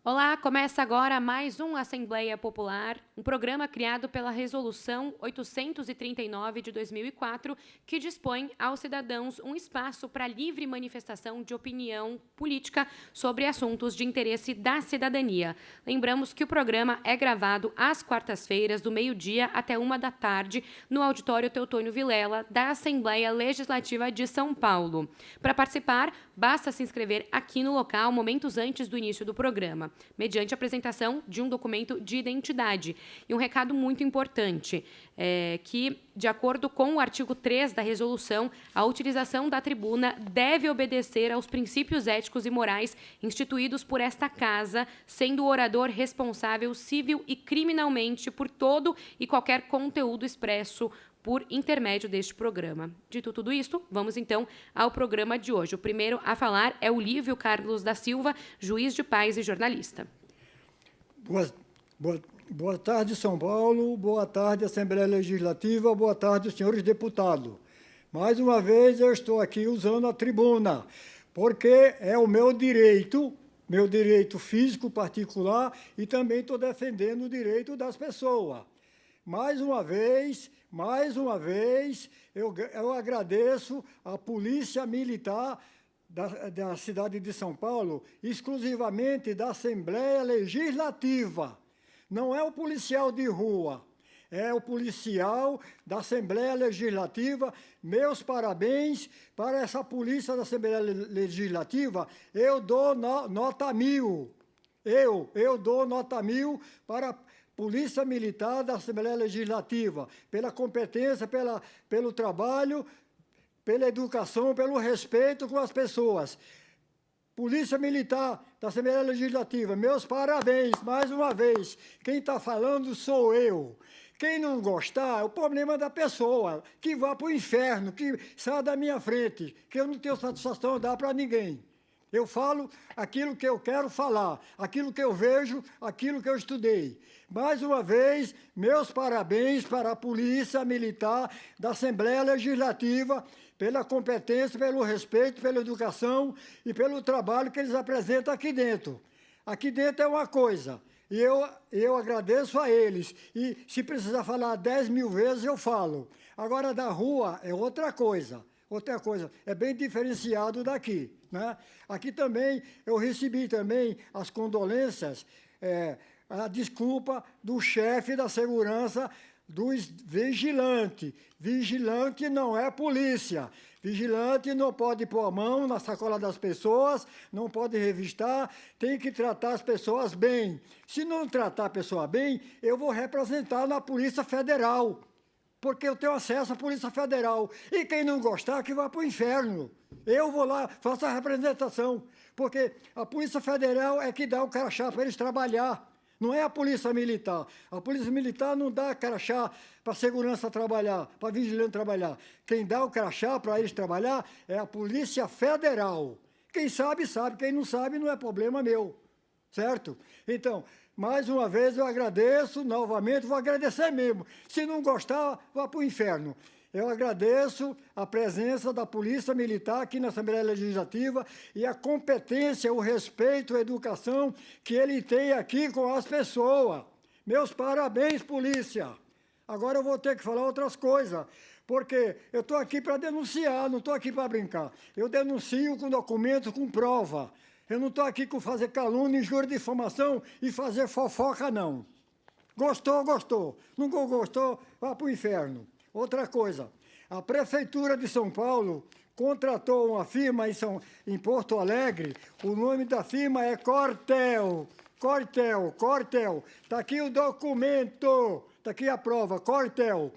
Olá, começa agora mais um Assembleia Popular, um programa criado pela Resolução 839 de 2004, que dispõe aos cidadãos um espaço para livre manifestação de opinião política sobre assuntos de interesse da cidadania. Lembramos que o programa é gravado às quartas-feiras, do meio-dia até 13h, no auditório Teotônio Vilela, da Assembleia Legislativa de São Paulo. Para participar, basta se inscrever aqui no local momentos antes do início do programa, mediante a apresentação de um documento de identidade. E um recado muito importante, que, de acordo com o artigo 3 da resolução, a utilização da tribuna deve obedecer aos princípios éticos e morais instituídos por esta Casa, sendo o orador responsável civil e criminalmente por todo e qualquer conteúdo expresso por intermédio deste programa. Dito tudo isto, vamos então ao programa de hoje. O primeiro a falar é o Lívio Carlos da Silva, juiz de paz e jornalista. Boa tarde, São Paulo. Boa tarde, Assembleia Legislativa. Boa tarde, senhores deputados. Mais uma vez eu estou aqui usando a tribuna, porque é o meu direito físico particular, e também estou defendendo o direito das pessoas. Mais uma vez, eu agradeço à Polícia Militar da cidade de São Paulo, exclusivamente da Assembleia Legislativa. Não é o policial de rua, é o policial da Assembleia Legislativa. Meus parabéns para essa polícia da Assembleia Legislativa. Eu dou nota 1000. Eu dou nota 1000 para Polícia Militar da Assembleia Legislativa, pela competência, pelo trabalho, pela educação, pelo respeito com as pessoas. Polícia Militar da Assembleia Legislativa, meus parabéns, mais uma vez. Quem está falando sou eu. Quem não gostar, é o problema da pessoa, que vá para o inferno, que saia da minha frente, que eu não tenho satisfação de dar para ninguém. Eu falo aquilo que eu quero falar, aquilo que eu vejo, aquilo que eu estudei. Mais uma vez, meus parabéns para a Polícia Militar da Assembleia Legislativa, pela competência, pelo respeito, pela educação e pelo trabalho que eles apresentam aqui dentro. Aqui dentro é uma coisa, e eu agradeço a eles. E se precisar falar 10.000 vezes, eu falo. Agora, da rua é outra coisa. Outra coisa, é bem diferenciado daqui, né? Aqui também, eu recebi também as condolências, a desculpa do chefe da segurança dos vigilantes. Vigilante não é polícia. Vigilante não pode pôr a mão na sacola das pessoas, não pode revistar, tem que tratar as pessoas bem. Se não tratar a pessoa bem, eu vou representar na Polícia Federal, porque eu tenho acesso à Polícia Federal. E quem não gostar, que vá para o inferno. Eu vou lá, faço a representação, porque a Polícia Federal é que dá o crachá para eles trabalhar, não é a Polícia Militar. A Polícia Militar não dá crachá para a segurança trabalhar, para a vigilância trabalhar. Quem dá o crachá para eles trabalhar é a Polícia Federal. Quem sabe, sabe. Quem não sabe, não é problema meu, certo? Então, mais uma vez eu agradeço, novamente, vou agradecer mesmo. Se não gostar, vá para o inferno. Eu agradeço a presença da Polícia Militar aqui na Assembleia Legislativa e a competência, o respeito, a educação que ele tem aqui com as pessoas. Meus parabéns, polícia. Agora eu vou ter que falar outras coisas, porque eu estou aqui para denunciar, não estou aqui para brincar. Eu denuncio com documento, com prova. Eu não estou aqui com fazer calúnia, injúria, difamação e fazer fofoca, não. Gostou, gostou. Não gostou, vá para o inferno. Outra coisa, a Prefeitura de São Paulo contratou uma firma em Porto Alegre. O nome da firma é Cortel. Cortel. Está aqui o documento, está aqui a prova, Cortel.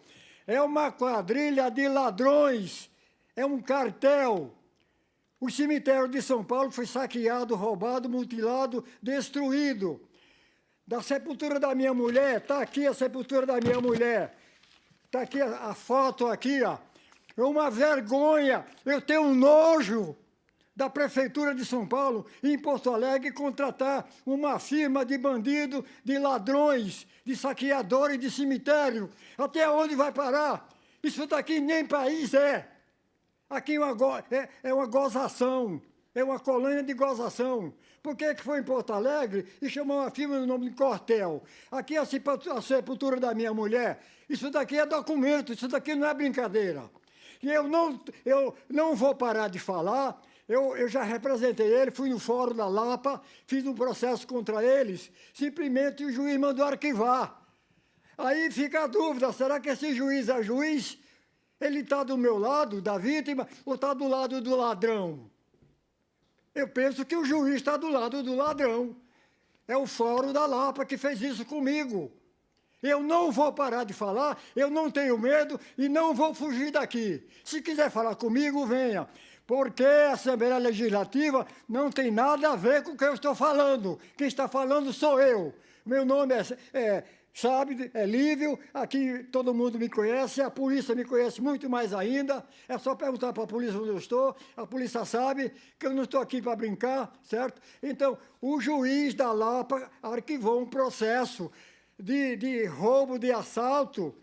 É uma quadrilha de ladrões, é um cartel. O cemitério de São Paulo foi saqueado, roubado, mutilado, destruído. Da sepultura da minha mulher, está aqui a sepultura da minha mulher. Está aqui a foto aqui, ó. É uma vergonha. Eu tenho um nojo da Prefeitura de São Paulo, em Porto Alegre, contratar uma firma de bandidos, de ladrões, de saqueadores de cemitério. Até onde vai parar? Isso daqui nem país é. Aqui é uma gozação. É uma colônia de gozação. Por que foi em Porto Alegre e chamou uma firma no nome de Cortel? Aqui a sepultura da minha mulher. Isso daqui é documento, isso daqui não é brincadeira. E eu não vou parar de falar. Eu já representei ele, fui no Fórum da Lapa, fiz um processo contra eles, simplesmente o juiz mandou arquivar. Aí fica a dúvida, será que esse juiz é juiz? Ele está do meu lado, da vítima, ou está do lado do ladrão? Eu penso que o juiz está do lado do ladrão. É o Fórum da Lapa que fez isso comigo. Eu não vou parar de falar, eu não tenho medo e não vou fugir daqui. Se quiser falar comigo, venha. Porque a Assembleia Legislativa não tem nada a ver com o que eu estou falando. Quem está falando sou eu. Meu nome é Lívio, aqui todo mundo me conhece, a polícia me conhece muito mais ainda. É só perguntar para a polícia onde eu estou, a polícia sabe que eu não estou aqui para brincar, certo? Então, o juiz da Lapa arquivou um processo de roubo, de assalto,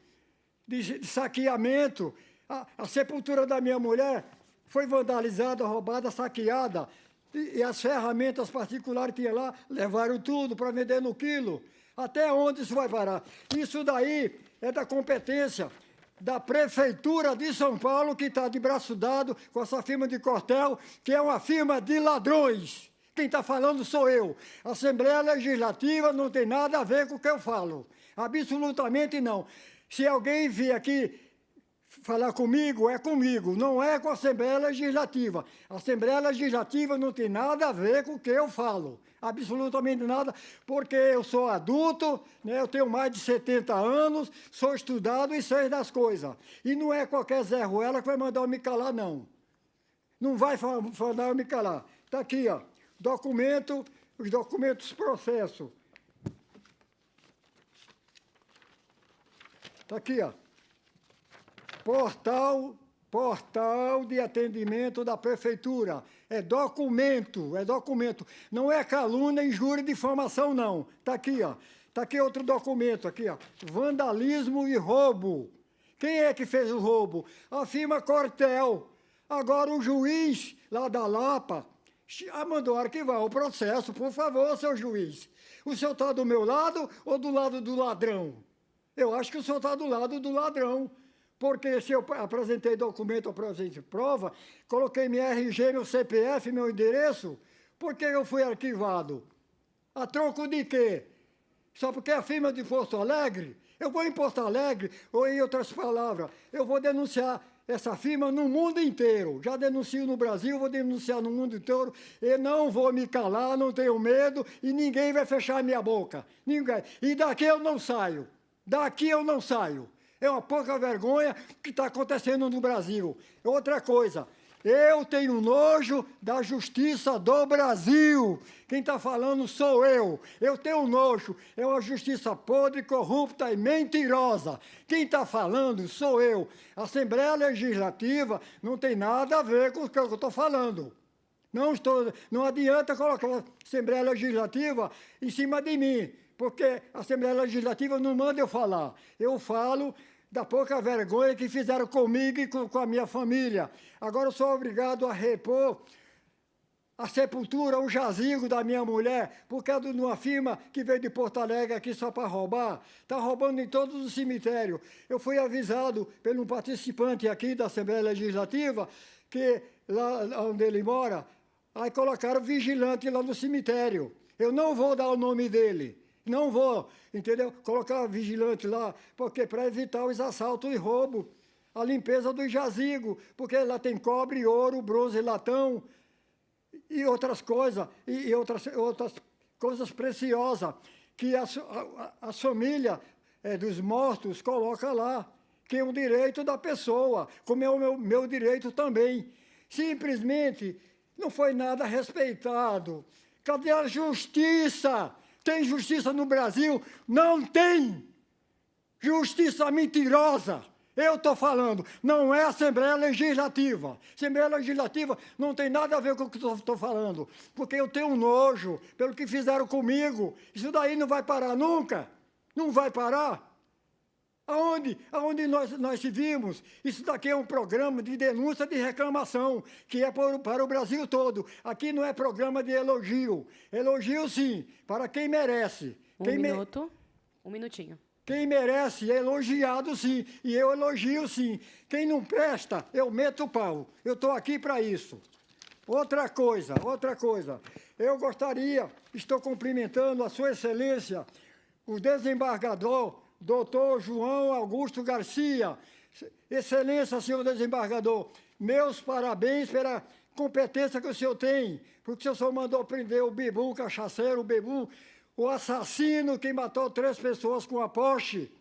de saqueamento. A sepultura da minha mulher foi vandalizada, roubada, saqueada. E as ferramentas particulares que tinha lá, levaram tudo para vender no quilo. Até onde isso vai parar? Isso daí é da competência da Prefeitura de São Paulo, que está de braço dado com essa firma de Cortel, que é uma firma de ladrões. Quem está falando sou eu. A Assembleia Legislativa não tem nada a ver com o que eu falo. Absolutamente não. Se alguém vier aqui falar comigo, é comigo, não é com a Assembleia Legislativa. A Assembleia Legislativa não tem nada a ver com o que eu falo, absolutamente nada, porque eu sou adulto, né, eu tenho mais de 70 anos, sou estudado e sei das coisas. E não é qualquer Zé Ruela que vai mandar eu me calar, não. Não vai mandar eu me calar. Está aqui, ó, documento, os documentos processo. Está aqui, ó. Portal de atendimento da Prefeitura. É documento, é documento. Não é calúnia, injúria e difamação, não. Está aqui, ó. Está aqui outro documento, aqui, ó. Vandalismo e roubo. Quem é que fez o roubo? A firma Cortel. Agora o juiz lá da Lapa mandou arquivar o processo. Por favor, seu juiz. O senhor está do meu lado ou do lado do ladrão? Eu acho que o senhor está do lado do ladrão. Porque se eu apresentei documento, apresentei prova, coloquei minha RG, meu CPF, meu endereço, por que eu fui arquivado? A troco de quê? Só porque a firma de Porto Alegre? Eu vou em Porto Alegre, ou em outras palavras, eu vou denunciar essa firma no mundo inteiro. Já denuncio no Brasil, vou denunciar no mundo inteiro, e não vou me calar, não tenho medo, e ninguém vai fechar a minha boca. Ninguém. E daqui eu não saio. Daqui eu não saio. É uma pouca vergonha que está acontecendo no Brasil. Outra coisa, eu tenho nojo da justiça do Brasil. Quem está falando sou eu. Eu tenho nojo. É uma justiça podre, corrupta e mentirosa. Quem está falando sou eu. A Assembleia Legislativa não tem nada a ver com o que eu estou falando. Não adianta colocar a Assembleia Legislativa em cima de mim, porque a Assembleia Legislativa não manda eu falar. Eu falo da pouca vergonha que fizeram comigo e com a minha família. Agora eu sou obrigado a repor a sepultura, o jazigo da minha mulher, por causa de uma firma que veio de Porto Alegre aqui só para roubar. Está roubando em todos os cemitérios. Eu fui avisado por um participante aqui da Assembleia Legislativa que lá onde ele mora, aí colocaram vigilante lá no cemitério. Eu não vou dar o nome dele. Não vou, entendeu? Colocar vigilante lá, porque para evitar os assaltos e roubo, a limpeza do jazigo, porque lá tem cobre, ouro, bronze, latão e outras coisas, e outras coisas preciosas que as famílias dos mortos colocam lá, que é um direito da pessoa, como é o meu direito também. Simplesmente não foi nada respeitado. Cadê a justiça? Tem justiça no Brasil? Não tem! Justiça mentirosa! Eu estou falando, não é Assembleia Legislativa. Assembleia Legislativa não tem nada a ver com o que estou falando, porque eu tenho nojo pelo que fizeram comigo. Isso daí não vai parar nunca. Não vai parar. Aonde nós se vimos? Isso daqui é um programa de denúncia de reclamação, que é para o Brasil todo. Aqui não é programa de elogio. Elogio, sim, para quem merece. Um minutinho. Quem merece é elogiado, sim, e eu elogio, sim. Quem não presta, eu meto o pau. Eu estou aqui para isso. Outra coisa. Eu gostaria, estou cumprimentando a Sua Excelência, o desembargador, doutor João Augusto Garcia. Excelência, senhor desembargador, meus parabéns pela competência que o senhor tem, porque o senhor mandou prender o Bibu, o cachaceiro, o Bibu, o assassino que matou 3 pessoas com a Porsche.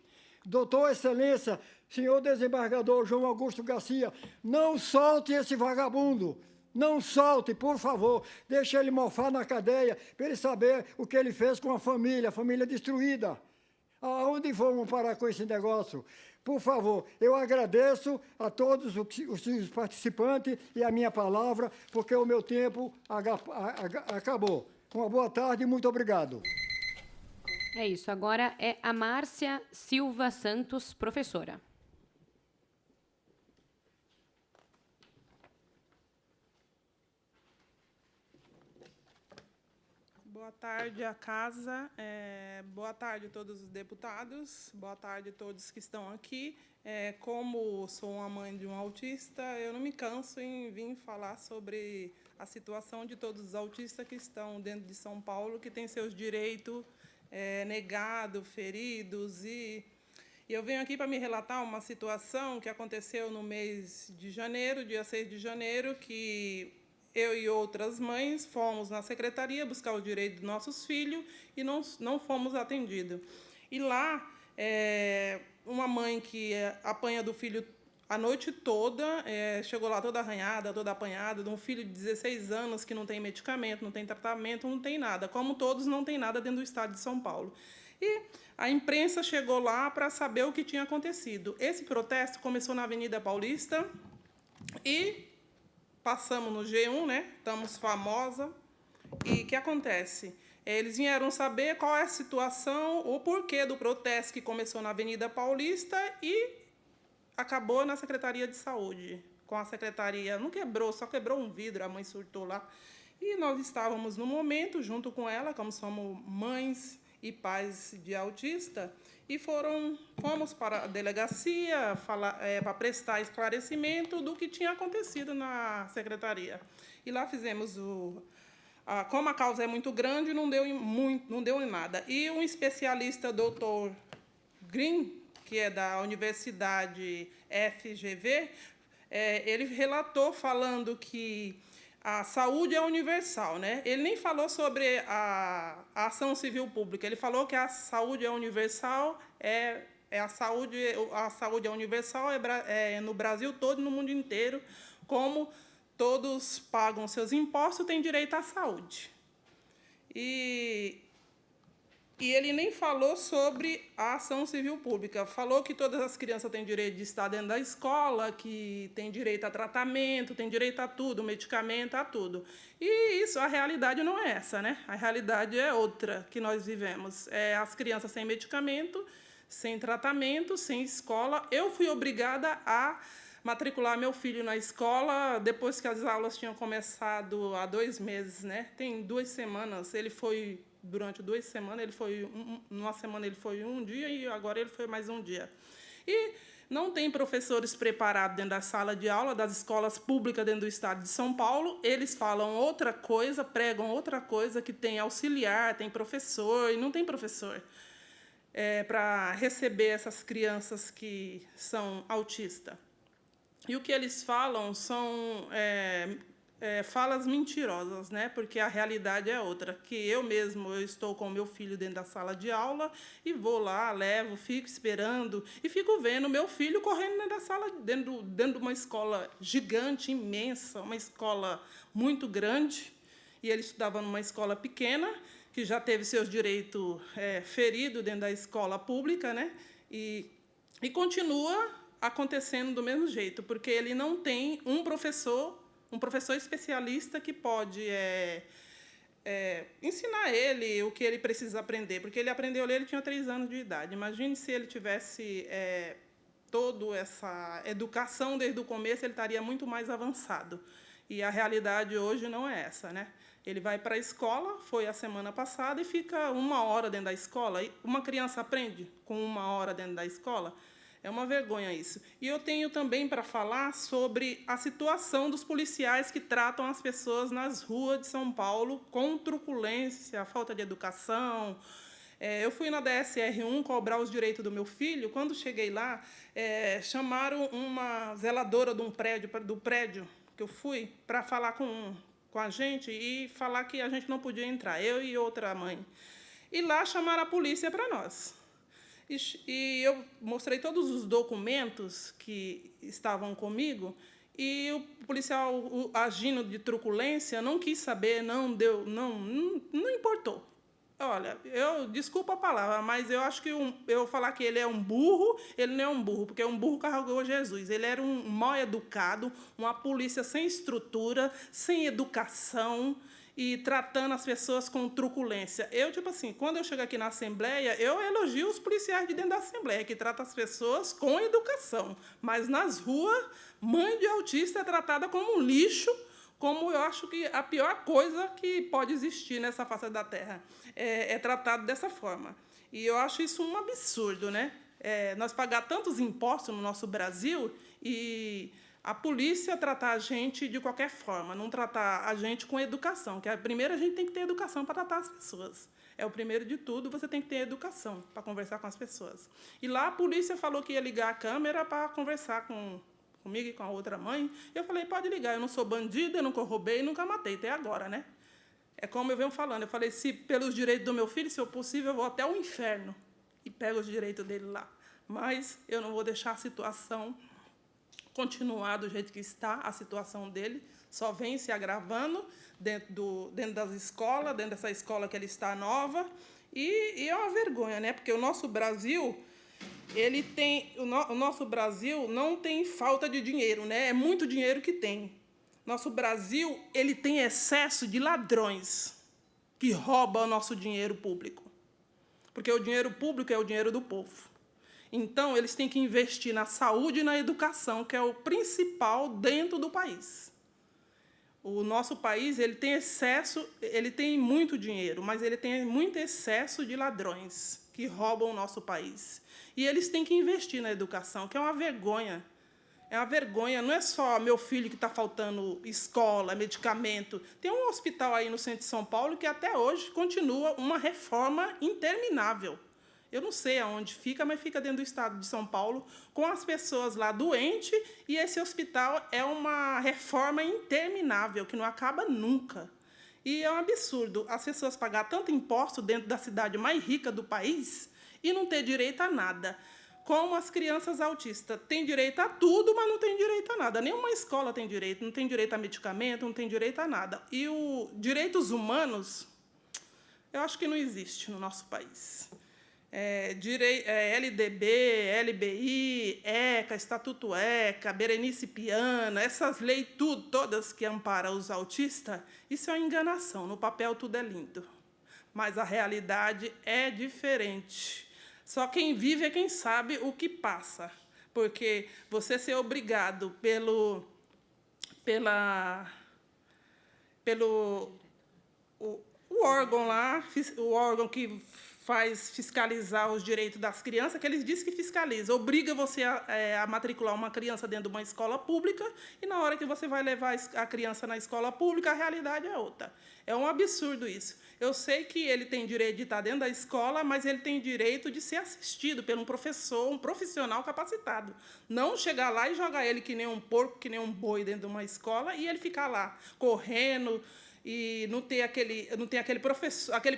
Doutor Excelência, senhor desembargador João Augusto Garcia, não solte esse vagabundo. Não solte, por favor. Deixe ele mofar na cadeia, para ele saber o que ele fez com a família destruída. Aonde vamos parar com esse negócio? Por favor, eu agradeço a todos os participantes e a minha palavra, porque o meu tempo acabou. Uma boa tarde e muito obrigado. É isso. Agora é a Márcia Silva Santos, professora. Boa tarde à casa, boa tarde a todos os deputados, boa tarde a todos que estão aqui. Como sou uma mãe de um autista, eu não me canso em vir falar sobre a situação de todos os autistas que estão dentro de São Paulo, que têm seus direitos negados, feridos. E eu venho aqui para me relatar uma situação que aconteceu no mês de janeiro, dia 6 de janeiro, que eu e outras mães fomos na secretaria buscar o direito dos nossos filhos e não fomos atendidos. E lá, uma mãe que apanha do filho a noite toda, chegou lá toda arranhada, toda apanhada, de um filho de 16 anos que não tem medicamento, não tem tratamento, não tem nada. Como todos, não tem nada dentro do estado de São Paulo. E a imprensa chegou lá para saber o que tinha acontecido. Esse protesto começou na Avenida Paulista e passamos no G1, né? Estamos famosa. E o que acontece? Eles vieram saber qual é a situação, o porquê do protesto que começou na Avenida Paulista e acabou na Secretaria de Saúde. Com a secretaria, não quebrou, só quebrou um vidro, a mãe surtou lá. E nós estávamos no momento, junto com ela, como somos mães e pais de autista, e fomos para a delegacia para prestar esclarecimento do que tinha acontecido na secretaria. E lá fizemos como a causa é muito grande, não deu em nada. E um especialista, doutor Green, que é da Universidade FGV, ele relatou falando que a saúde é universal, né? Ele nem falou sobre a ação civil pública. Ele falou que a saúde é universal, a saúde é universal no Brasil todo e no mundo inteiro. Como todos pagam seus impostos, têm direito à saúde. E ele nem falou sobre a ação civil pública. Falou que todas as crianças têm direito de estar dentro da escola, que têm direito a tratamento, têm direito a tudo, medicamento, a tudo. E isso, a realidade não é essa, né? A realidade é outra que nós vivemos. As crianças sem medicamento, sem tratamento, sem escola. Eu fui obrigada a matricular meu filho na escola depois que as aulas tinham começado há 2 meses, né? Tem 2 semanas, ele foi... Durante 2 semanas, numa semana ele foi 1 dia e agora ele foi mais 1 dia. E não tem professores preparados dentro da sala de aula das escolas públicas dentro do estado de São Paulo. Eles falam outra coisa, pregam outra coisa, que tem auxiliar, tem professor, e não tem professor para receber essas crianças que são autistas. E o que eles falam são... falas mentirosas, né? Porque a realidade é outra. Que eu estou com o meu filho dentro da sala de aula e vou lá, levo, fico esperando e fico vendo meu filho correndo dentro da sala, dentro de uma escola gigante, imensa, uma escola muito grande. E ele estudava numa escola pequena, que já teve seus direitos feridos dentro da escola pública, né? E continua acontecendo do mesmo jeito, porque ele não tem um professor especialista que pode ensinar ele o que ele precisa aprender, porque ele aprendeu a ler, ele tinha 3 anos de idade. Imagine se ele tivesse toda essa educação desde o começo, ele estaria muito mais avançado. E a realidade hoje não é essa, né? Ele vai para a escola, foi a semana passada, e fica 1 hora dentro da escola. E uma criança aprende com 1 hora dentro da escola? É uma vergonha isso. E eu tenho também para falar sobre a situação dos policiais que tratam as pessoas nas ruas de São Paulo com truculência, falta de educação. Eu fui na DSR-1 cobrar os direitos do meu filho. Quando cheguei lá, chamaram uma zeladora do prédio que eu fui para falar com a gente e falar que a gente não podia entrar, eu e outra mãe. E lá chamaram a polícia para nós. E eu mostrei todos os documentos que estavam comigo, e o policial, agindo de truculência, não quis saber, não importou. Olha, desculpa a palavra, mas eu acho que eu falar que ele é um burro, ele não é um burro, porque um burro carregou Jesus. Ele era um mal educado, uma polícia sem estrutura, sem educação, e tratando as pessoas com truculência. Tipo assim, quando eu chego aqui na Assembleia, eu elogio os policiais de dentro da Assembleia, que tratam as pessoas com educação. Mas nas ruas, mãe de autista é tratada como um lixo, como eu acho que a pior coisa que pode existir nessa face da Terra. É tratado dessa forma. E eu acho isso um absurdo, né? Nós pagar tantos impostos no nosso Brasil e a polícia tratar a gente de qualquer forma, não tratar a gente com educação, que primeiro a gente tem que ter educação para tratar as pessoas. É o primeiro de tudo, você tem que ter educação para conversar com as pessoas. E lá a polícia falou que ia ligar a câmera para conversar comigo e com a outra mãe. Eu falei, pode ligar, eu não sou bandida, eu nunca roubei, nunca matei, até agora, né? É como eu venho falando, eu falei, se pelos direitos do meu filho, se for possível, eu vou até o inferno e pego os direitos dele lá. Mas eu não vou deixar a situação continuar do jeito que está, a situação dele só vem se agravando dentro das escolas, dentro dessa escola que ele está nova, e é uma vergonha, né? Porque o nosso Brasil, o nosso Brasil não tem falta de dinheiro, né? É muito dinheiro que tem. Nosso Brasil, ele tem excesso de ladrões que roubam o nosso dinheiro público, porque o dinheiro público é o dinheiro do povo. Então, eles têm que investir na saúde e na educação, que é o principal dentro do país. O nosso país, ele tem muito dinheiro, mas ele tem muito excesso de ladrões que roubam o nosso país. E eles têm que investir na educação, que é uma vergonha. É uma vergonha, não é só meu filho que está faltando escola, medicamento. Tem um hospital aí no centro de São Paulo que até hoje continua uma reforma interminável. Eu não sei aonde fica, mas fica dentro do estado de São Paulo, com as pessoas lá doentes, e esse hospital é uma reforma interminável, que não acaba nunca. E é um absurdo as pessoas pagar tanto imposto dentro da cidade mais rica do país e não ter direito a nada. Como as crianças autistas têm direito a tudo, mas não têm direito a nada. Nenhuma escola tem direito, não tem direito a medicamento, não tem direito a nada. E os direitos humanos, eu acho que não existe no nosso país. LDB, LBI, ECA, Estatuto ECA, Berenice Piana, essas leis todas que amparam os autistas, isso é uma enganação. No papel tudo é lindo, mas a realidade é diferente. Só quem vive é quem sabe o que passa, porque você ser obrigado pelo órgão lá, o órgão que faz fiscalizar os direitos das crianças, que eles dizem que fiscaliza, obriga você a matricular uma criança dentro de uma escola pública, e na hora que você vai levar a criança na escola pública, a realidade é outra. É um absurdo isso. Eu sei que ele tem direito de estar dentro da escola, mas ele tem direito de ser assistido por um professor, um profissional capacitado. Não chegar lá e jogar ele que nem um porco, que nem um boi dentro de uma escola, e ele ficar lá correndo, e não tem aquele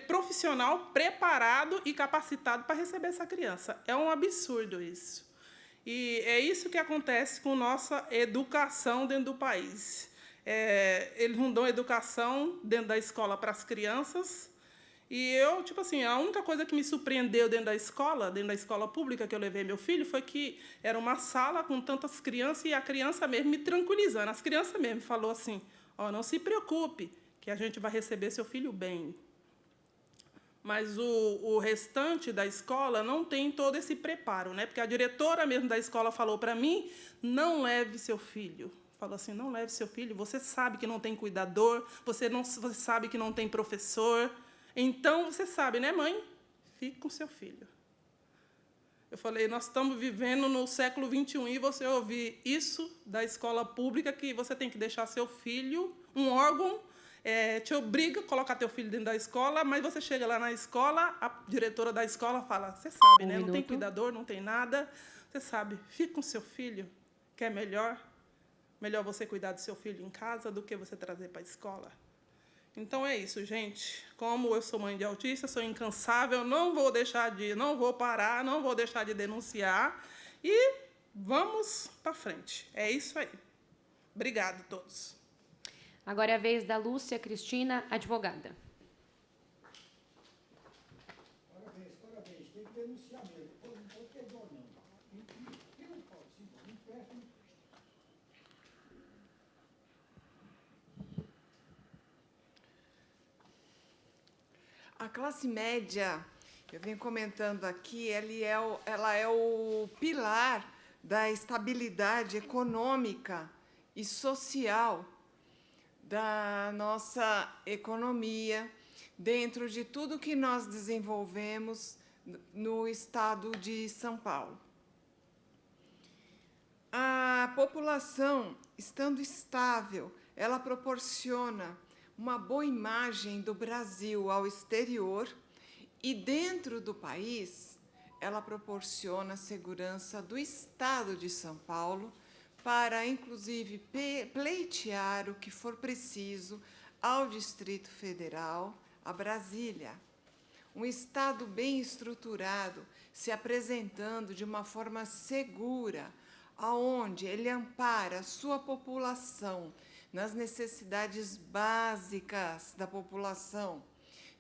profissional preparado e capacitado para receber essa criança. É um absurdo isso. E é isso que acontece com nossa educação dentro do país. Eles não dão educação dentro da escola para as crianças. E eu, a única coisa que me surpreendeu dentro da escola pública que eu levei meu filho, foi que era uma sala com tantas crianças, e a criança mesmo me tranquilizando. As crianças mesmo falou assim, não se preocupe, que que a gente vai receber seu filho bem. Mas o restante da escola não tem todo esse preparo, né? Porque a diretora mesmo da escola falou para mim, não leve seu filho. Falou assim, não leve seu filho, você sabe que não tem cuidador, você sabe que não tem professor. Então, você sabe, né, mãe? Fique com seu filho. Eu falei, nós estamos vivendo no século XXI e você ouvir isso da escola pública, que você tem que deixar seu filho, um órgão, te obriga a colocar teu filho dentro da escola, mas você chega lá na escola, a diretora da escola fala, você sabe, né? Não tem cuidador, não tem nada. Você sabe, fica com seu filho, que é melhor. Melhor você cuidar do seu filho em casa do que você trazer para a escola. Então, é isso, gente. Como eu sou mãe de autista, sou incansável, não vou parar, não vou deixar de denunciar. E vamos para frente. É isso aí. Obrigada a todos. Agora é a vez da Lúcia Cristina, advogada. Parabéns, parabéns. Tem que denunciar mesmo. Não pode ter dó, não. Não pode, sim. Não presta, não presta. A classe média, eu venho comentando aqui, ela é o pilar da estabilidade econômica e social da nossa economia, dentro de tudo que nós desenvolvemos no estado de São Paulo. A população, estando estável, ela proporciona uma boa imagem do Brasil ao exterior e, dentro do país, ela proporciona a segurança do estado de São Paulo para, inclusive, pleitear o que for preciso ao Distrito Federal, a Brasília. Um estado bem estruturado, se apresentando de uma forma segura, aonde ele ampara a sua população nas necessidades básicas da população,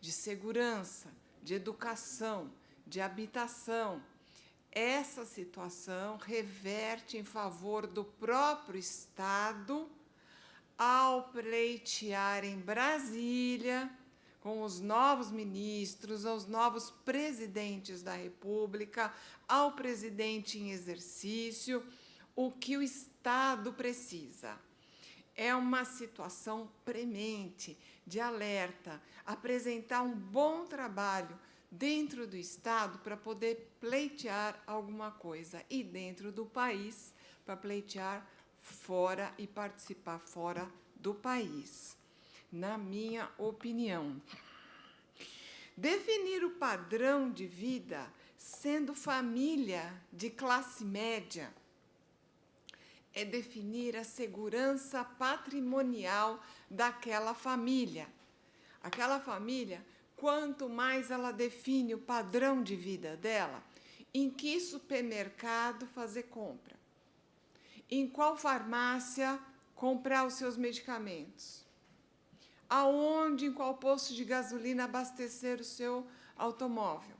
de segurança, de educação, de habitação. Essa situação reverte em favor do próprio Estado ao pleitear em Brasília, com os novos ministros, aos novos presidentes da República, ao presidente em exercício, o que o Estado precisa. É uma situação premente, de alerta, apresentar um bom trabalho dentro do Estado para poder pleitear alguma coisa e dentro do país para pleitear fora e participar fora do país, na minha opinião. Definir o padrão de vida sendo família de classe média é definir a segurança patrimonial daquela família. Aquela família, quanto mais ela define o padrão de vida dela, em que supermercado fazer compra, em qual farmácia comprar os seus medicamentos, aonde, em qual posto de gasolina abastecer o seu automóvel.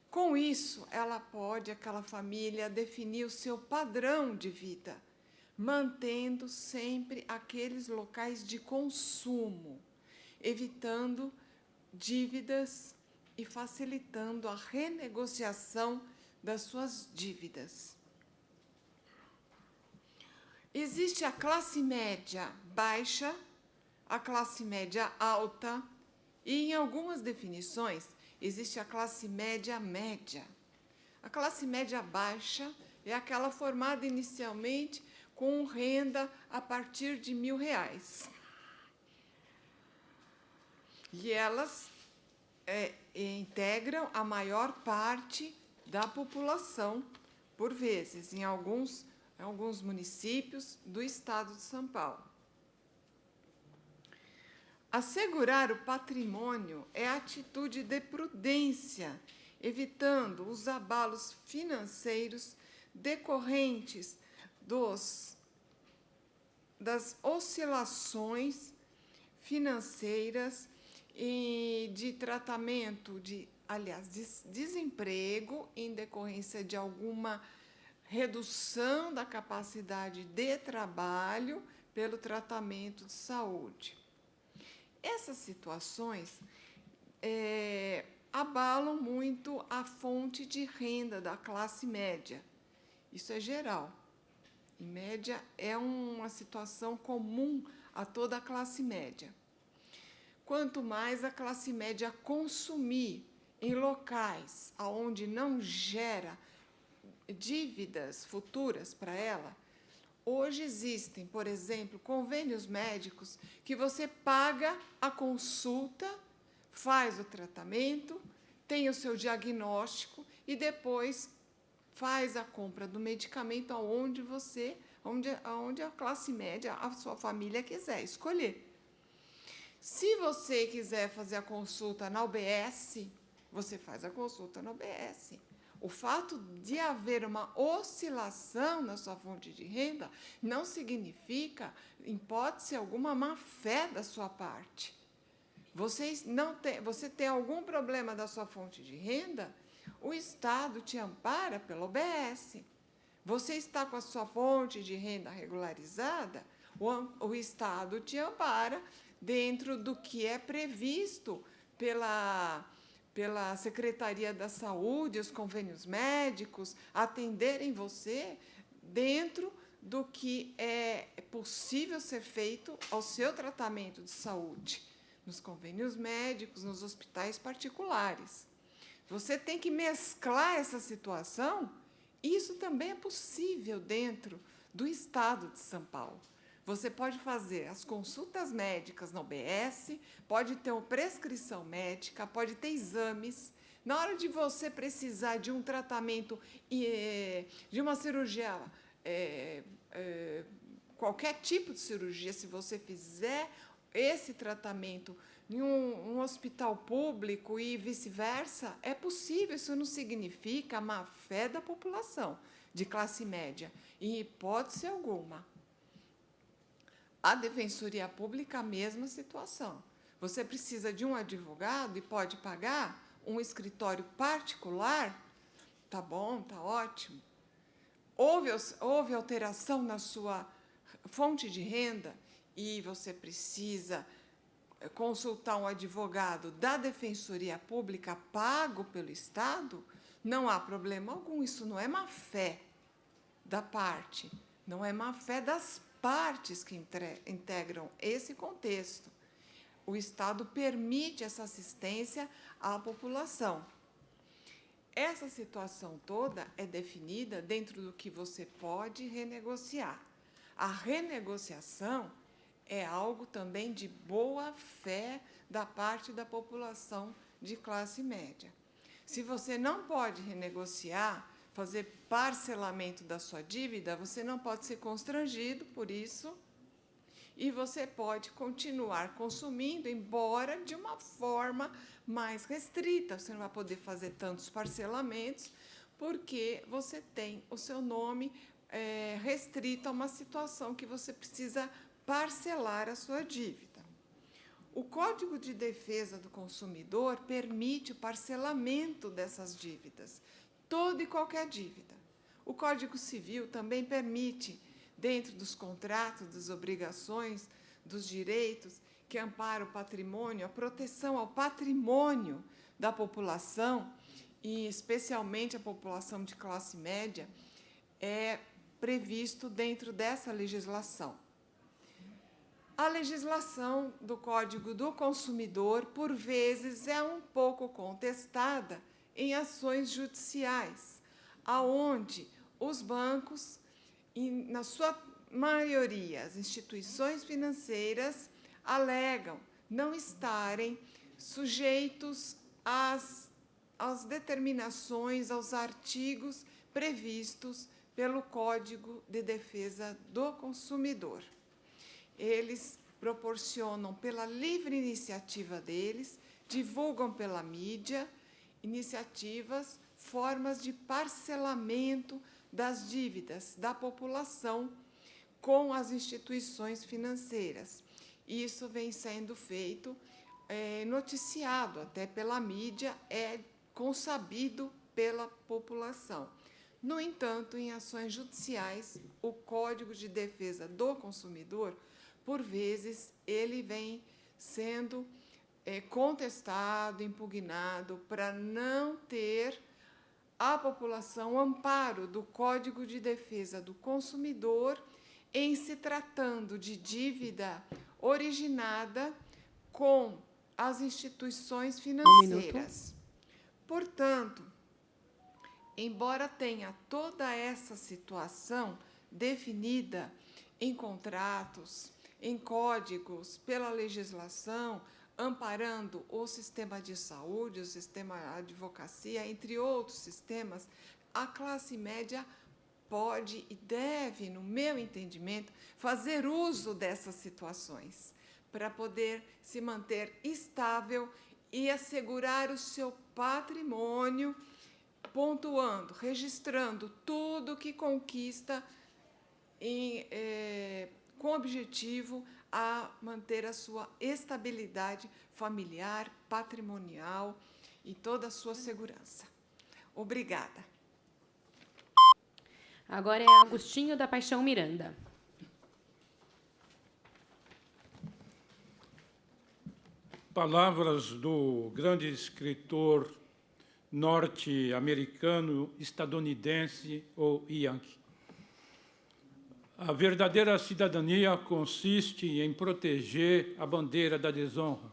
Com isso, aquela família, definir o seu padrão de vida, mantendo sempre aqueles locais de consumo, evitando dívidas e facilitando a renegociação das suas dívidas. Existe a classe média baixa, a classe média alta e, em algumas definições, existe a classe média média. A classe média baixa é aquela formada inicialmente com renda a partir de R$1.000. E elas integram a maior parte da população, por vezes, em alguns municípios do estado de São Paulo. Assegurar o patrimônio é atitude de prudência, evitando os abalos financeiros decorrentes das oscilações financeiras e de tratamento de desemprego em decorrência de alguma redução da capacidade de trabalho pelo tratamento de saúde. Essas situações abalam muito a fonte de renda da classe média. Isso é geral. Em média, é uma situação comum a toda a classe média. Quanto mais a classe média consumir em locais onde não gera dívidas futuras para ela, hoje existem, por exemplo, convênios médicos que você paga a consulta, faz o tratamento, tem o seu diagnóstico e depois faz a compra do medicamento onde a classe média, a sua família quiser escolher. Se você quiser fazer a consulta na UBS, você faz a consulta na UBS. O fato de haver uma oscilação na sua fonte de renda não significa, em hipótese alguma, má-fé da sua parte. Você tem algum problema da sua fonte de renda, o Estado te ampara pela UBS. Você está com a sua fonte de renda regularizada, o Estado te ampara dentro do que é previsto pela Secretaria da Saúde, os convênios médicos, atenderem você dentro do que é possível ser feito ao seu tratamento de saúde, nos convênios médicos, nos hospitais particulares. Você tem que mesclar essa situação, e isso também é possível dentro do Estado de São Paulo. Você pode fazer as consultas médicas na UBS, pode ter uma prescrição médica, pode ter exames. Na hora de você precisar de um tratamento, de uma cirurgia, qualquer tipo de cirurgia, se você fizer esse tratamento em um hospital público e vice-versa, é possível. Isso não significa a má-fé da população de classe média, em hipótese alguma. A Defensoria Pública, a mesma situação. Você precisa de um advogado e pode pagar um escritório particular? Tá bom, tá ótimo. Houve alteração na sua fonte de renda e você precisa consultar um advogado da Defensoria Pública pago pelo Estado? Não há problema algum. Isso não é má-fé da parte, não é má-fé das partes que integram esse contexto. O Estado permite essa assistência à população. Essa situação toda é definida dentro do que você pode renegociar. A renegociação é algo também de boa fé da parte da população de classe média. Se você não pode renegociar, fazer parcelamento da sua dívida, você não pode ser constrangido por isso e você pode continuar consumindo, embora de uma forma mais restrita. Você não vai poder fazer tantos parcelamentos porque você tem o seu nome restrito a uma situação que você precisa parcelar a sua dívida. O Código de Defesa do Consumidor permite o parcelamento dessas dívidas, toda e qualquer dívida. O Código Civil também permite, dentro dos contratos, das obrigações, dos direitos que amparam o patrimônio, a proteção ao patrimônio da população, e especialmente a população de classe média, é previsto dentro dessa legislação. A legislação do Código do Consumidor, por vezes, é um pouco contestada em ações judiciais, aonde os bancos, na sua maioria, as instituições financeiras, alegam não estarem sujeitos às determinações, aos artigos previstos pelo Código de Defesa do Consumidor. Eles proporcionam, pela livre iniciativa deles, divulgam pela mídia iniciativas, formas de parcelamento das dívidas da população com as instituições financeiras. Isso vem sendo feito, noticiado até pela mídia, é consabido pela população. No entanto, em ações judiciais, o Código de Defesa do Consumidor, por vezes, ele vem sendo contestado, impugnado, para não ter a população amparo do Código de Defesa do Consumidor em se tratando de dívida originada com as instituições financeiras. Portanto, embora tenha toda essa situação definida em contratos, em códigos, pela legislação, amparando o sistema de saúde, o sistema de advocacia, entre outros sistemas, a classe média pode e deve, no meu entendimento, fazer uso dessas situações para poder se manter estável e assegurar o seu patrimônio, pontuando, registrando tudo que conquista com objetivo a manter a sua estabilidade familiar, patrimonial e toda a sua segurança. Obrigada. Agora é Agostinho da Paixão Miranda. Palavras do grande escritor norte-americano, estadunidense ou yankee. A verdadeira cidadania consiste em proteger a bandeira da desonra.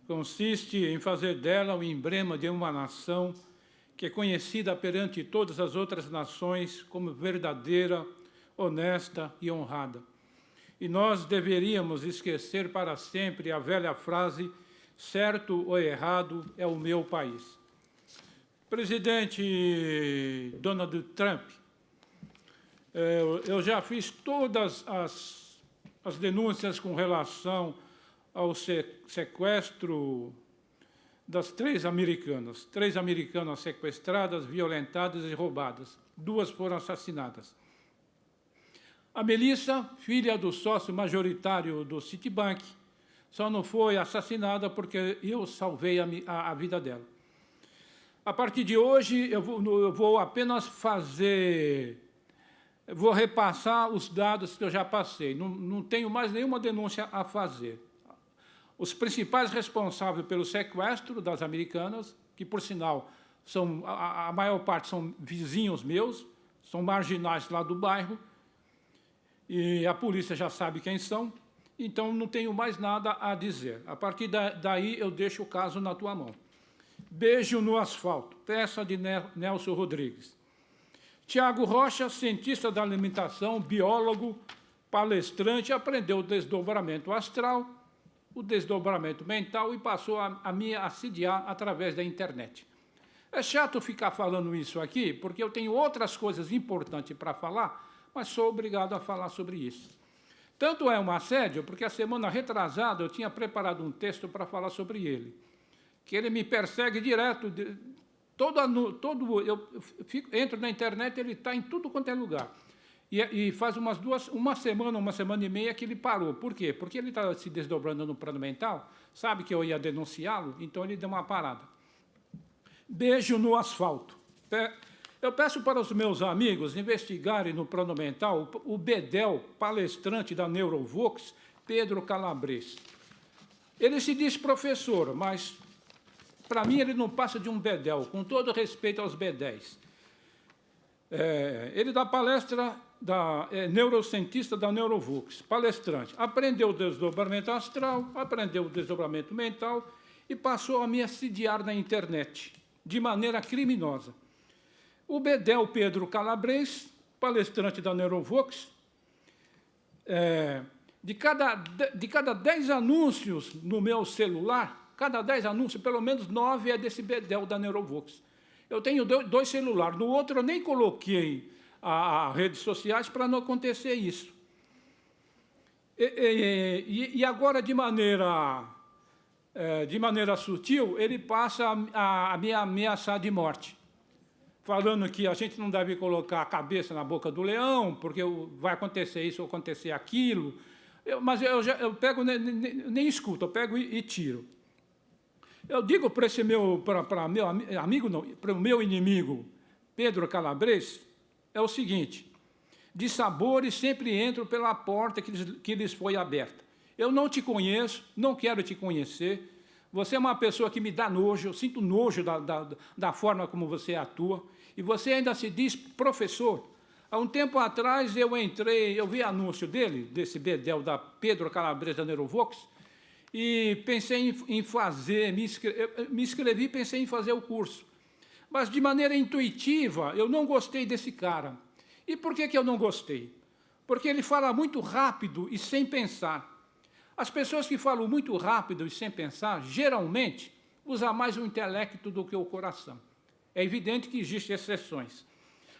Consiste em fazer dela o emblema de uma nação que é conhecida perante todas as outras nações como verdadeira, honesta e honrada. E nós deveríamos esquecer para sempre a velha frase, certo ou errado é o meu país. Presidente Donald Trump, eu já fiz todas as denúncias com relação ao sequestro das 3 americanas sequestradas, violentadas e roubadas. 2 foram assassinadas. A Melissa, filha do sócio majoritário do Citibank, só não foi assassinada porque eu salvei a vida dela. A partir de hoje, eu vou apenas vou repassar os dados que eu já passei. Não tenho mais nenhuma denúncia a fazer. Os principais responsáveis pelo sequestro das americanas, que, por sinal, a maior parte são vizinhos meus, são marginais lá do bairro, e a polícia já sabe quem são, então não tenho mais nada a dizer. A partir daí, eu deixo o caso na tua mão. Beijo no asfalto, peça de Nelson Rodrigues. Tiago Rocha, cientista da alimentação, biólogo, palestrante, aprendeu o desdobramento astral, o desdobramento mental e passou a me assediar através da internet. É chato ficar falando isso aqui, porque eu tenho outras coisas importantes para falar, mas sou obrigado a falar sobre isso. Tanto é um assédio, porque a semana retrasada eu tinha preparado um texto para falar sobre ele, que ele me persegue direto, entro na internet, ele está em tudo quanto é lugar. E faz uma semana e meia que ele parou. Por quê? Porque ele está se desdobrando no plano mental, sabe que eu ia denunciá-lo, então ele deu uma parada. Beijo no asfalto. Eu peço para os meus amigos investigarem no plano mental o bedel palestrante da Neurovox, Pedro Calabres. Ele se diz professor, mas, para mim, ele não passa de um bedel, com todo respeito aos bedéis. Ele dá palestra, neurocientista da Neurovox, palestrante. Aprendeu o desdobramento astral, aprendeu o desdobramento mental e passou a me assediar na internet, de maneira criminosa. O bedel Pedro Calabres, palestrante da Neurovox, de cada 10 anúncios no meu celular, cada 10 anúncios, pelo menos 9 é desse bedel da Neurovox. Eu tenho 2 celulares, no outro eu nem coloquei as redes sociais para não acontecer isso. E agora, de maneira sutil, ele passa a me ameaçar de morte, falando que a gente não deve colocar a cabeça na boca do leão, porque vai acontecer isso ou acontecer aquilo. Mas eu pego, nem escuto, eu pego e tiro. Eu digo para o meu inimigo, Pedro Calabres, é o seguinte: de sabores sempre entro pela porta que lhes foi aberta. Eu não te conheço, não quero te conhecer. Você é uma pessoa que me dá nojo, eu sinto nojo da forma como você atua. E você ainda se diz professor. Há um tempo atrás eu vi anúncio dele, desse bedel da Pedro Calabres da Neurovox, e pensei em fazer, me inscrevi e pensei em fazer o curso. Mas, de maneira intuitiva, eu não gostei desse cara. E por que eu não gostei? Porque ele fala muito rápido e sem pensar. As pessoas que falam muito rápido e sem pensar, geralmente, usam mais o intelecto do que o coração. É evidente que existem exceções.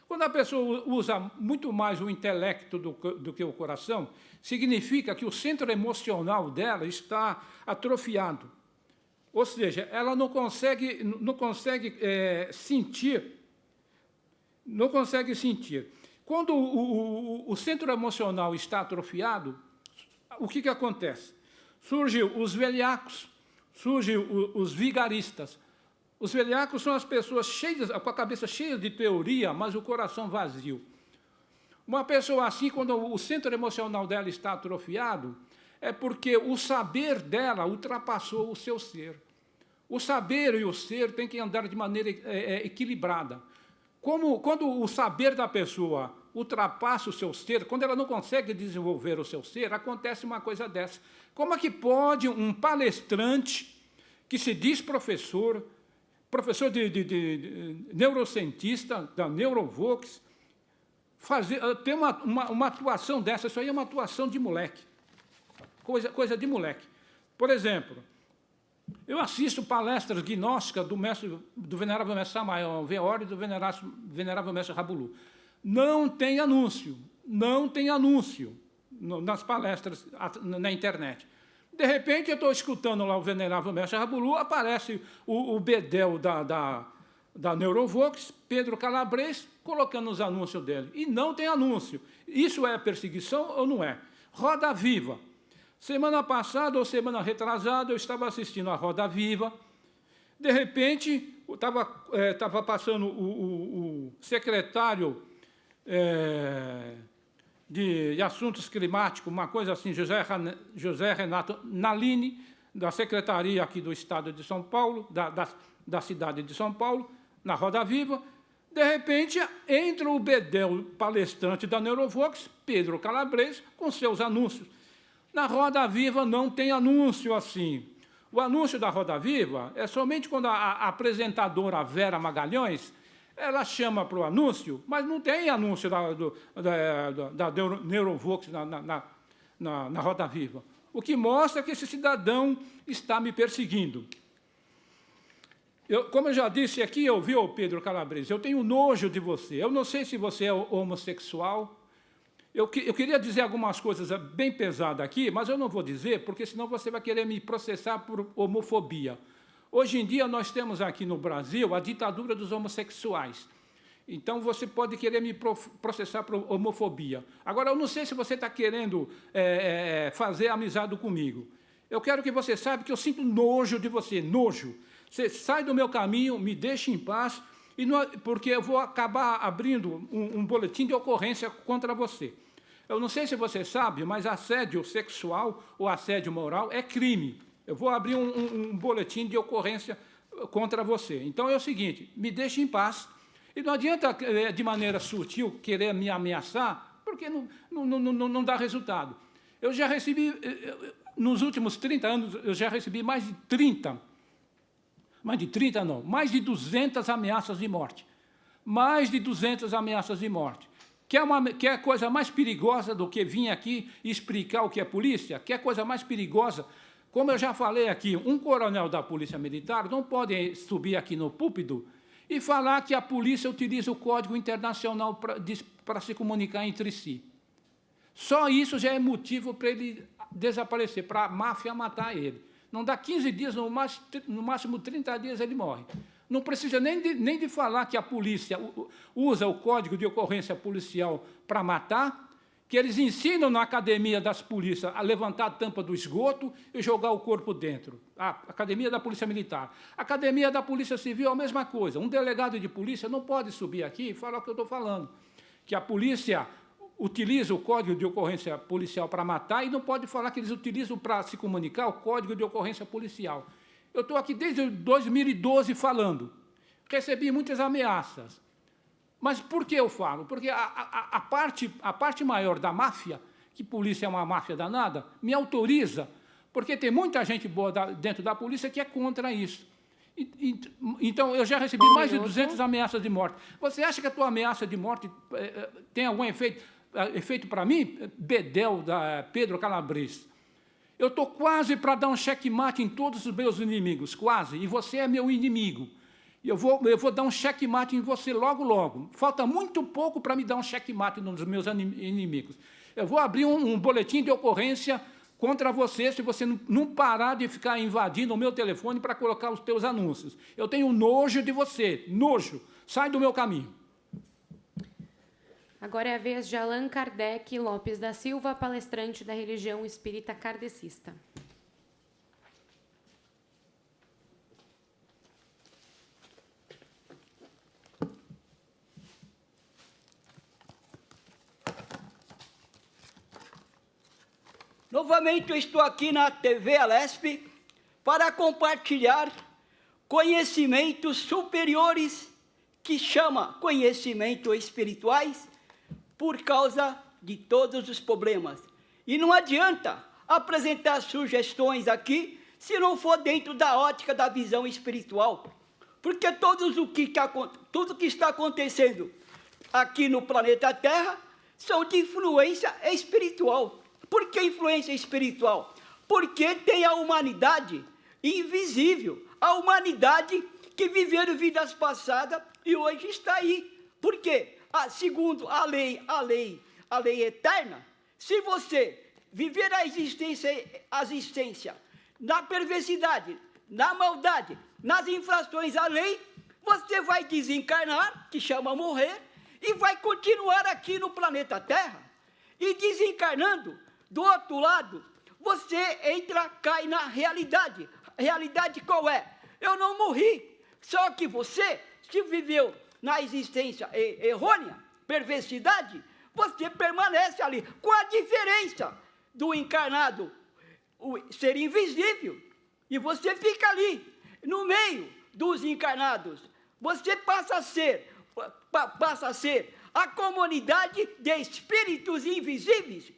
Quando a pessoa usa muito mais o intelecto do que o coração, significa que o centro emocional dela está atrofiado. Ou seja, ela não consegue sentir. Quando o centro emocional está atrofiado, o que acontece? Surgem os velhacos, surgem os vigaristas. Os velhacos são as pessoas com a cabeça cheia de teoria, mas o coração vazio. Uma pessoa assim, quando o centro emocional dela está atrofiado, é porque o saber dela ultrapassou o seu ser. O saber e o ser têm que andar de maneira equilibrada. Quando o saber da pessoa ultrapassa o seu ser, quando ela não consegue desenvolver o seu ser, acontece uma coisa dessa. Como é que pode um palestrante que se diz professor de neurocientista, da Neurovox, ter uma atuação dessa? Isso aí é uma atuação de moleque, coisa de moleque. Por exemplo, eu assisto palestras gnósticas do venerável mestre Samael Weor e do venerável mestre Rabulu. Não tem anúncio nas palestras na internet. De repente, eu estou escutando lá o venerável mestre Rabulu, aparece o bedel da Neurovox, Pedro Calabres, colocando os anúncios dele. E não tem anúncio. Isso é perseguição ou não é? Roda Viva. Semana passada ou semana retrasada, eu estava assistindo a Roda Viva. De repente, estava passando o secretário de Assuntos Climáticos, uma coisa assim, José Renato Nalini, da Secretaria aqui do Estado de São Paulo, da cidade de São Paulo, na Roda Viva. De repente, entra o bedel palestrante da Neurovox, Pedro Calabres, com seus anúncios. Na Roda Viva não tem anúncio assim. O anúncio da Roda Viva é somente quando a apresentadora Vera Magalhães ela chama para o anúncio, mas não tem anúncio da Neurovox na Roda Viva. O que mostra que esse cidadão está me perseguindo. Como eu já disse aqui, viu, Pedro Calabres, eu tenho nojo de você. Eu não sei se você é homossexual. Eu queria dizer algumas coisas bem pesadas aqui, mas eu não vou dizer, porque senão você vai querer me processar por homofobia. Hoje em dia, nós temos aqui no Brasil a ditadura dos homossexuais. Então, você pode querer me processar por homofobia. Agora, eu não sei se você está querendo fazer amizade comigo. Eu quero que você saiba que eu sinto nojo de você, nojo. Você sai do meu caminho, me deixe em paz, porque eu vou acabar abrindo um boletim de ocorrência contra você. Eu não sei se você sabe, mas assédio sexual ou assédio moral é crime. Eu vou abrir um boletim de ocorrência contra você. Então, é o seguinte, me deixe em paz. E não adianta, de maneira sutil, querer me ameaçar, porque não dá resultado. Eu já recebi, nos últimos 30 anos, eu já recebi mais de 200 ameaças de morte. Mais de 200 ameaças de morte. Quer a coisa mais perigosa do que vir aqui e explicar o que é polícia? Quer a coisa mais perigosa? Como eu já falei aqui, um coronel da Polícia Militar não pode subir aqui no púlpito e falar que a polícia utiliza o Código Internacional para se comunicar entre si. Só isso já é motivo para ele desaparecer, para a máfia matar ele. Não dá 15 dias, no máximo 30 dias ele morre. Não precisa nem de falar que a polícia usa o Código de Ocorrência Policial para matar, que eles ensinam na academia das polícias a levantar a tampa do esgoto e jogar o corpo dentro. A academia da Polícia Militar. A academia da Polícia Civil é a mesma coisa. Um delegado de polícia não pode subir aqui e falar o que eu estou falando. Que a polícia utilizam o Código de Ocorrência Policial para matar e não pode falar que eles utilizam para se comunicar o Código de Ocorrência Policial. Eu estou aqui desde 2012 falando. Recebi muitas ameaças. Mas por que eu falo? Porque a parte maior da máfia, que polícia é uma máfia danada, me autoriza, porque tem muita gente boa dentro da polícia que é contra isso. Então, eu já recebi mais de 200 ameaças de morte. Você acha que a tua ameaça de morte tem algum efeito para mim? Bedel, da Pedro Calabres. Eu estou quase para dar um checkmate em todos os meus inimigos, quase, e você é meu inimigo. Eu vou dar um checkmate em você logo, logo. Falta muito pouco para me dar um checkmate nos meus inimigos. Eu vou abrir um boletim de ocorrência contra você se você não parar de ficar invadindo o meu telefone para colocar os teus anúncios. Eu tenho nojo de você, nojo. Sai do meu caminho. Agora é a vez de Allan Kardec Lopes da Silva, palestrante da religião espírita kardecista. Novamente eu estou aqui na TV Alesp para compartilhar conhecimentos superiores que chama conhecimentos espirituais por causa de todos os problemas. E não adianta apresentar sugestões aqui se não for dentro da ótica da visão espiritual, porque tudo que está acontecendo aqui no planeta Terra são de influência espiritual. Por que influência espiritual? Porque tem a humanidade invisível, a humanidade que viveram vidas passadas e hoje está aí. Por quê? Segundo a lei eterna, se você viver a existência na perversidade, na maldade, nas infrações à lei, você vai desencarnar, que chama morrer, e vai continuar aqui no planeta Terra. E desencarnando, do outro lado, você cai na realidade. A realidade qual é? Eu não morri, só que você, se viveu na existência errônea, perversidade, você permanece ali, com a diferença do encarnado ser invisível, e você fica ali, no meio dos encarnados. Você passa a ser a comunidade de espíritos invisíveis,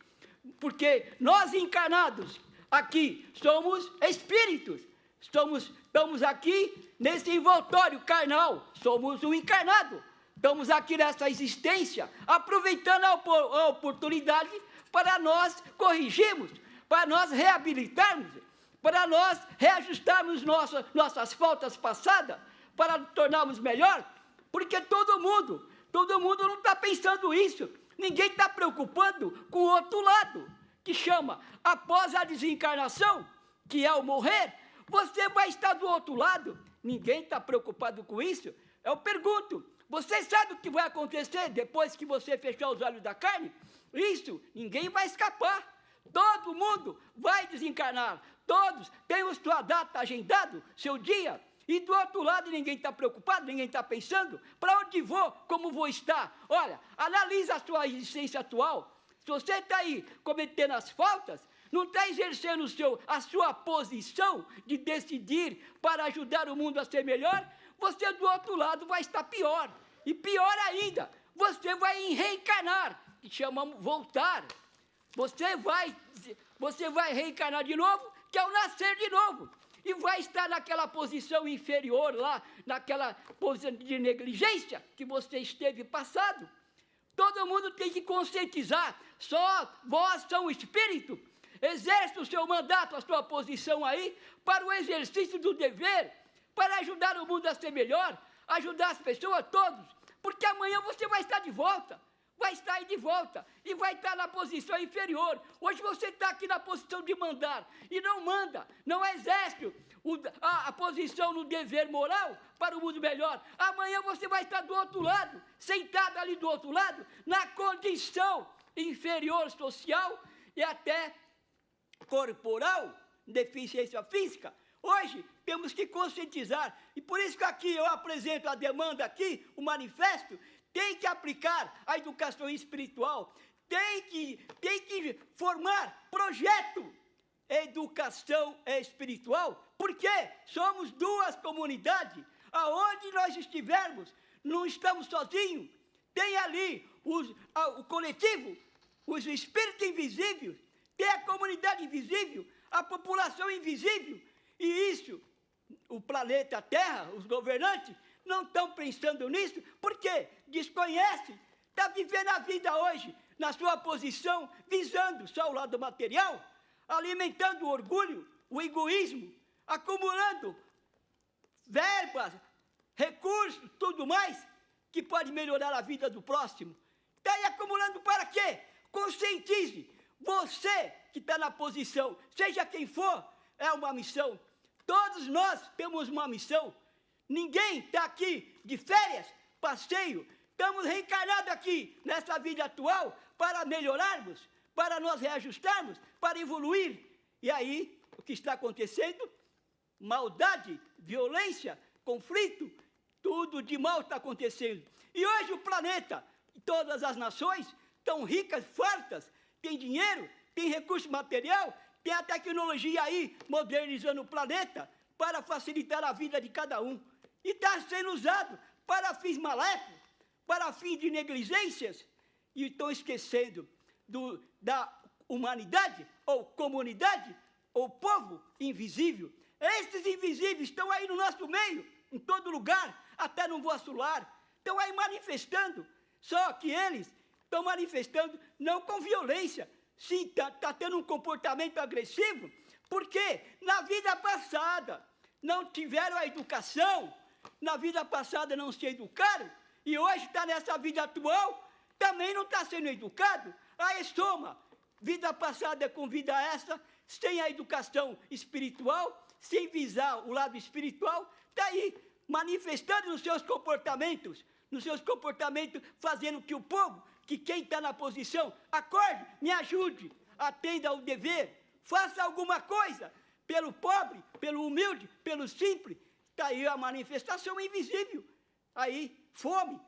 porque nós encarnados aqui somos espíritos, estamos aqui nesse envoltório carnal, somos um encarnado, estamos aqui nessa existência, aproveitando a oportunidade para nós corrigirmos, para nós reabilitarmos, para nós reajustarmos nossas faltas passadas, para tornarmos melhor, porque todo mundo não está pensando isso. Ninguém está preocupando com o outro lado, que chama, após a desencarnação, que é o morrer, você vai estar do outro lado. Ninguém está preocupado com isso. Eu pergunto, você sabe o que vai acontecer depois que você fechar os olhos da carne? Isso, ninguém vai escapar. Todo mundo vai desencarnar. Todos têm a sua data agendada, seu dia. E do outro lado ninguém está preocupado, ninguém está pensando, para onde vou, como vou estar? Olha, analisa a sua existência atual. Se você está aí cometendo as faltas, não está exercendo a sua posição de decidir para ajudar o mundo a ser melhor, você do outro lado vai estar pior. E pior ainda, você vai reencarnar, que chamamos voltar. Você vai reencarnar de novo, que é o nascer de novo. E vai estar naquela posição inferior lá, naquela posição de negligência que você esteve passado. Todo mundo tem que conscientizar, só vós são o espírito, exerce o seu mandato, a sua posição aí, para o exercício do dever, para ajudar o mundo a ser melhor, ajudar as pessoas, todos, porque amanhã você vai estar de volta. Vai estar aí de volta e vai estar na posição inferior. Hoje você está aqui na posição de mandar e não manda, não exerce a posição no dever moral para o mundo melhor. Amanhã você vai estar do outro lado, sentado ali do outro lado, na condição inferior social e até corporal, deficiência física. Hoje temos que conscientizar e por isso que aqui eu apresento a demanda aqui, o manifesto. Tem que aplicar a educação espiritual, tem que formar projeto educação espiritual, porque somos duas comunidades, aonde nós estivermos, não estamos sozinhos, tem ali o coletivo, os espíritos invisíveis, tem a comunidade invisível, a população invisível, e isso, o planeta Terra, os governantes, não estão pensando nisso, porque desconhecem, está vivendo a vida hoje, na sua posição, visando só o lado material, alimentando o orgulho, o egoísmo, acumulando verbas, recursos, tudo mais, que pode melhorar a vida do próximo. Está aí acumulando para quê? Conscientize. Você que está na posição, seja quem for, é uma missão. Todos nós temos uma missão. Ninguém está aqui de férias, passeio. Estamos reencarnados aqui, nessa vida atual, para melhorarmos, para nós reajustarmos, para evoluir. E aí, o que está acontecendo? Maldade, violência, conflito, tudo de mal está acontecendo. E hoje o planeta, todas as nações, estão ricas, fartas, tem dinheiro, tem recurso material, tem a tecnologia aí, modernizando o planeta, para facilitar a vida de cada um. E está sendo usado para fins maléficos, para fins de negligências, e estão esquecendo da humanidade, ou comunidade, ou povo invisível. Esses invisíveis estão aí no nosso meio, em todo lugar, até no vosso lar. Estão aí manifestando, só que eles estão manifestando não com violência, sim, está tendo um comportamento agressivo, porque na vida passada não tiveram a educação, na vida passada não se educaram, e hoje está nessa vida atual, também não está sendo educado. Aí soma, vida passada com vida essa, sem a educação espiritual, sem visar o lado espiritual, está aí manifestando nos seus comportamentos, fazendo que o povo, que quem está na posição, acorde, me ajude, atenda ao dever, faça alguma coisa pelo pobre, pelo humilde, pelo simples. Está aí a manifestação invisível. Aí, fome,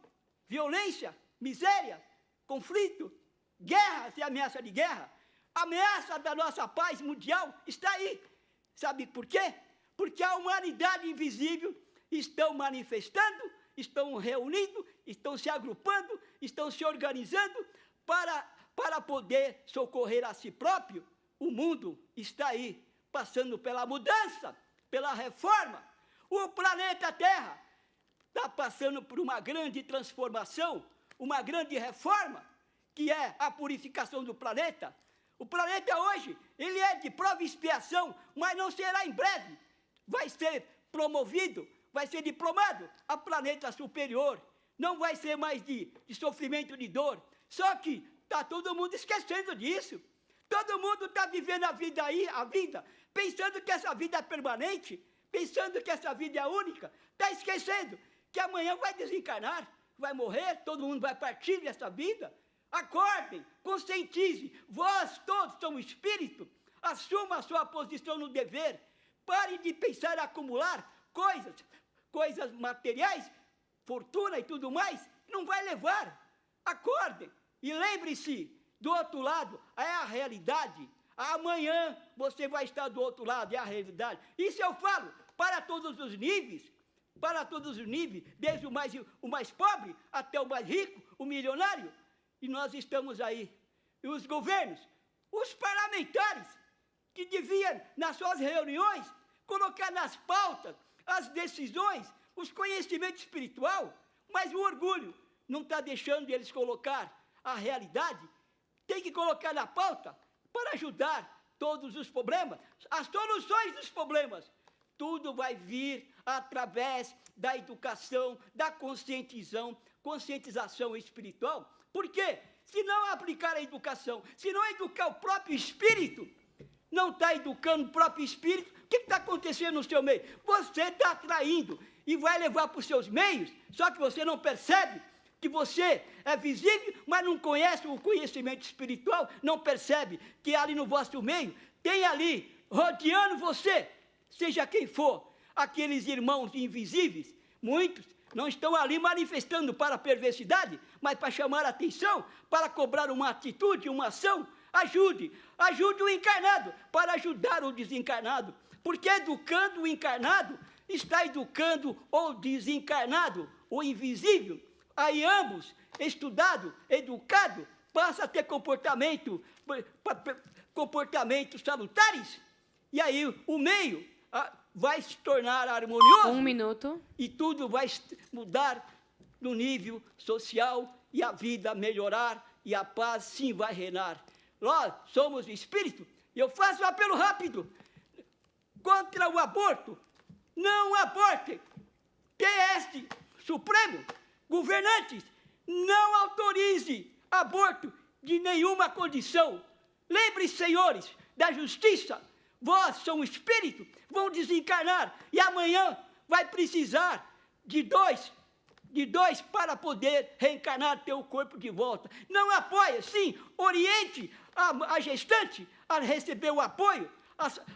violência, miséria, conflito, guerra e ameaça de guerra. A ameaça da nossa paz mundial está aí. Sabe por quê? Porque a humanidade invisível estão manifestando, estão reunindo, estão se agrupando, estão se organizando para poder socorrer a si próprio. O mundo está aí, passando pela mudança, pela reforma. O planeta Terra está passando por uma grande transformação, uma grande reforma, que é a purificação do planeta. O planeta hoje, ele é de prova e expiação, mas não será em breve. Vai ser promovido, vai ser diplomado a planeta superior. Não vai ser mais de sofrimento, de dor. Só que está todo mundo esquecendo disso. Todo mundo está vivendo a vida aí, a vida, pensando que essa vida é permanente, pensando que essa vida é única. Está esquecendo que amanhã vai desencarnar, vai morrer, todo mundo vai partir dessa vida. Acordem, conscientize, vós todos são espírito, assuma a sua posição no dever, pare de pensar em acumular coisas materiais, fortuna e tudo mais, não vai levar. Acordem e lembre-se, do outro lado é a realidade, amanhã você vai estar do outro lado, é a realidade. Isso eu falo para todos os níveis, desde o mais pobre até o mais rico, o milionário. E nós estamos aí. E os governos, os parlamentares, que deviam, nas suas reuniões, colocar nas pautas as decisões, os conhecimentos espiritual, mas o orgulho não está deixando eles colocar a realidade. Tem que colocar na pauta para ajudar todos os problemas, as soluções dos problemas. Tudo vai vir através da educação, da conscientização espiritual. Por quê? Se não aplicar a educação, se não educar o próprio espírito, não está educando o próprio espírito, o que está acontecendo no seu meio? Você está atraindo e vai levar para os seus meios, só que você não percebe que você é visível, mas não conhece o conhecimento espiritual, não percebe que ali no vosso meio, tem ali, rodeando você, seja quem for, aqueles irmãos invisíveis, muitos Não estão ali manifestando para a perversidade, mas para chamar a atenção, para cobrar uma atitude, uma ação. Ajude o encarnado para ajudar o desencarnado, porque educando o encarnado, está educando o desencarnado, o invisível. Aí ambos, estudado, educado, passa a ter comportamentos salutares, e aí o meio vai se tornar harmonioso. 1 minuto. E tudo vai mudar no nível social, e a vida melhorar, e a paz sim vai reinar. Nós somos espírito, e eu faço um apelo rápido contra o aborto. Não abortem. TS Supremo, governantes, não autorize aborto de nenhuma condição. Lembre-se, senhores, da justiça. Vós, são espírito, vão desencarnar, e amanhã vai precisar de dois para poder reencarnar, ter o corpo de volta. Não apoia, sim, oriente a gestante a receber o apoio,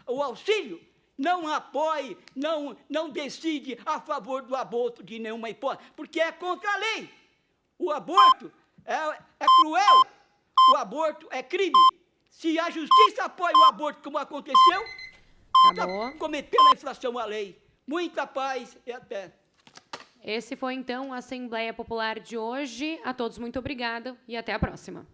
o auxílio. Não apoie, não decide a favor do aborto de nenhuma hipótese, porque é contra a lei. O aborto é cruel, o aborto é crime. Se a justiça apoia o aborto, como aconteceu, está cometendo a infração à lei. Muita paz e até. Esse foi, então, a Assembleia Popular de hoje. A todos, muito obrigada e até a próxima.